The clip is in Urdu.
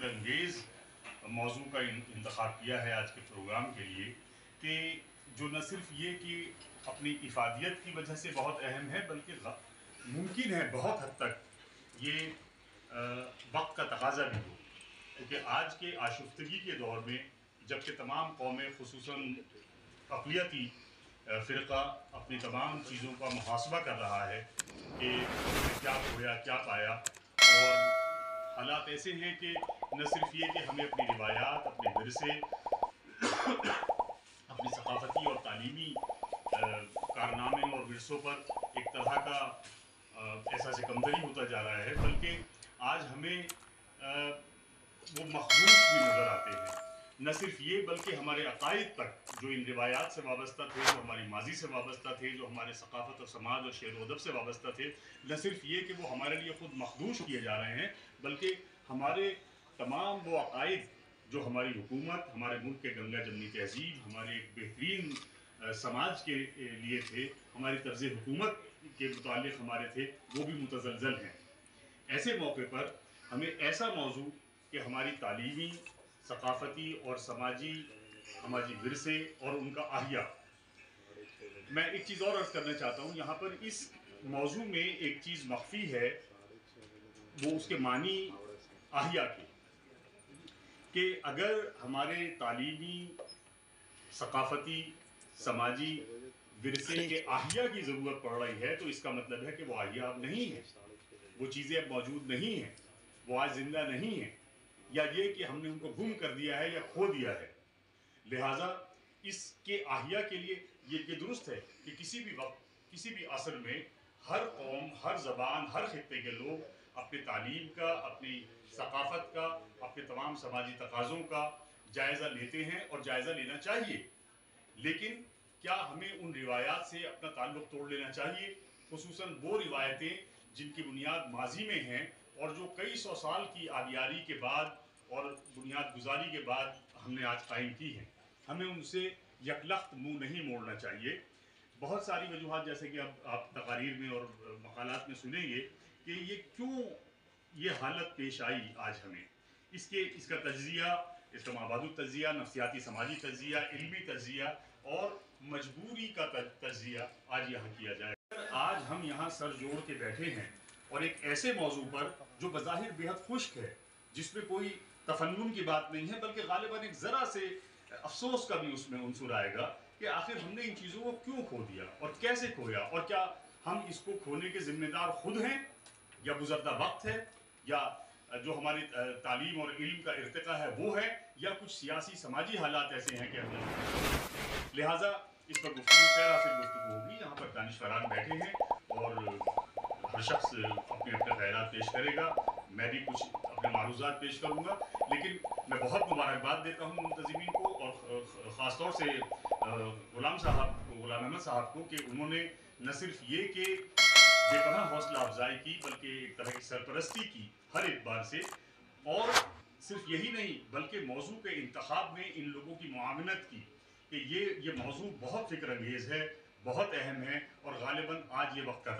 فکر انگیز موضوع کا انتخاب کیا ہے آج کے پروگرام کے لیے، کہ جو نہ صرف یہ کہ اپنی افادیت کی وجہ سے بہت اہم ہے، بلکہ ممکن ہے بہت حد تک یہ وقت کا تقاضا بھی ہو، کیونکہ آج کے آشفتگی کے دور میں جبکہ تمام قومیں خصوصاً اقلیتی فرقہ اپنی تمام چیزوں کا محاسبہ کر رہا ہے کہ ہم نے کیا کھویا کیا پایا، اور حالات ایسے ہیں کہ نہ صرف یہ کہ ہمیں اپنی روایات، اپنے ورثے، اپنی ثقافتی اور تعلیمی کارنامے اور ورثوں پر ایک طرح کا احساس کمتری ہوتا جا رہا ہے، بلکہ آج ہمیں وہ مخدوش بھی نظر آتے ہیں۔ نہ صرف یہ بلکہ ہمارے عقائد تک جو ان روایات سے وابستہ تھے، جو ہماری ماضی سے وابستہ تھے، جو ہمارے ثقافت اور سماج اور شعر و ادب سے وابستہ تھے، نہ صرف یہ کہ وہ ہمارے لیے خود مخدوش کیے جا رہے ہیں، بلکہ ہمارے تمام وہ عقائد جو ہماری حکومت، ہمارے ملک کے گنگا جمنی تہذیب، ہمارے ایک بہترین سماج کے لیے تھے، ہماری طرز حکومت کے متعلق ہمارے تھے، وہ بھی متزلزل ہیں۔ ایسے موقع پر ہمیں ایسا موضوع کہ ہماری تعلیمی، ثقافتی اور سماجی ورثے اور ان کا احیاء۔ میں ایک چیز اور عرض کرنا چاہتا ہوں، یہاں پر اس موضوع میں ایک چیز مخفی ہے، وہ اس کے معنی احیاء کے، کہ اگر ہمارے تعلیمی، ثقافتی، سماجی ورثے کے احیاء کی ضرورت پڑ رہی ہے تو اس کا مطلب ہے کہ وہ احیاء اب نہیں ہیں، وہ چیزیں اب موجود نہیں ہیں، وہ آج زندہ نہیں ہیں، یا یہ کہ ہم نے ان کو گم کر دیا ہے یا کھو دیا ہے۔ لہٰذا اس کے احیاء کے لیے یہ درست ہے کہ کسی بھی وقت، کسی بھی عصر میں ہر قوم، ہر زبان، ہر خطے کے لوگ اپنی تعلیم کا، اپنی ثقافت کا، اپنے تمام سماجی تقاضوں کا جائزہ لیتے ہیں اور جائزہ لینا چاہیے، لیکن کیا ہمیں ان روایات سے اپنا تعلق توڑ لینا چاہیے، خصوصاً وہ روایتیں جن کی بنیاد ماضی میں ہیں اور جو کئی سو سال کی آبیاری کے بعد اور بنیاد گزاری کے بعد ہم نے آج قائم کی ہیں؟ ہمیں ان سے یکلخت منہ نہیں موڑنا چاہیے۔ بہت ساری وجوہات جیسے کہ اب آپ تقاریر میں اور مقالات میں سنیں گے کہ یہ کیوں یہ حالت پیش آئی آج ہمیں، اس کا تجزیہ، اس کا مابعد التجزیہ، نفسیاتی سماجی تجزیہ، علمی تجزیہ اور مجبوری کا تجزیہ آج یہاں کیا جائے۔ آج ہم یہاں سر جوڑ کے بیٹھے ہیں اور ایک ایسے موضوع پر جو بظاہر بہت خشک ہے، جس میں کوئی تفنن کی بات نہیں ہے، بلکہ غالباً ایک ذرا سے افسوس کا بھی اس میں عنصر آئے گا کہ آخر ہم نے ان چیزوں کو کیوں کھو دیا اور کیسے کھویا، اور کیا ہم اس کو کھونے کے ذمہ دار خود ہیں، یا گزرتا وقت ہے، یا جو ہماری تعلیم اور علم کا ارتقاء ہے وہ ہے، یا کچھ سیاسی سماجی حالات ایسے ہیں کہ ہم لہٰذا اس پر گفتگو خیر حاصل گفتگو ہوگی۔ یہاں پر دانشوران بیٹھے ہیں اور ہر شخص اپنے خیالات پیش کرے گا، میں بھی کچھ اپنے معروضات پیش کروں گا، لیکن میں بہت مبارکباد دیتا ہوں منتظمین کو، اور خاص طور سے غلام احمد صاحب کو، کہ انہوں نے نہ صرف یہ کہ بے پناہ حوصلہ افزائی کی، بلکہ ایک طرح کی سرپرستی کی ہر اعتبار سے، اور صرف یہی نہیں بلکہ موضوع کے انتخاب میں ان لوگوں کی معاونت کی، کہ یہ موضوع بہت فکر انگیز ہے، بہت اہم ہے، اور غالباً آج یہ وقت کا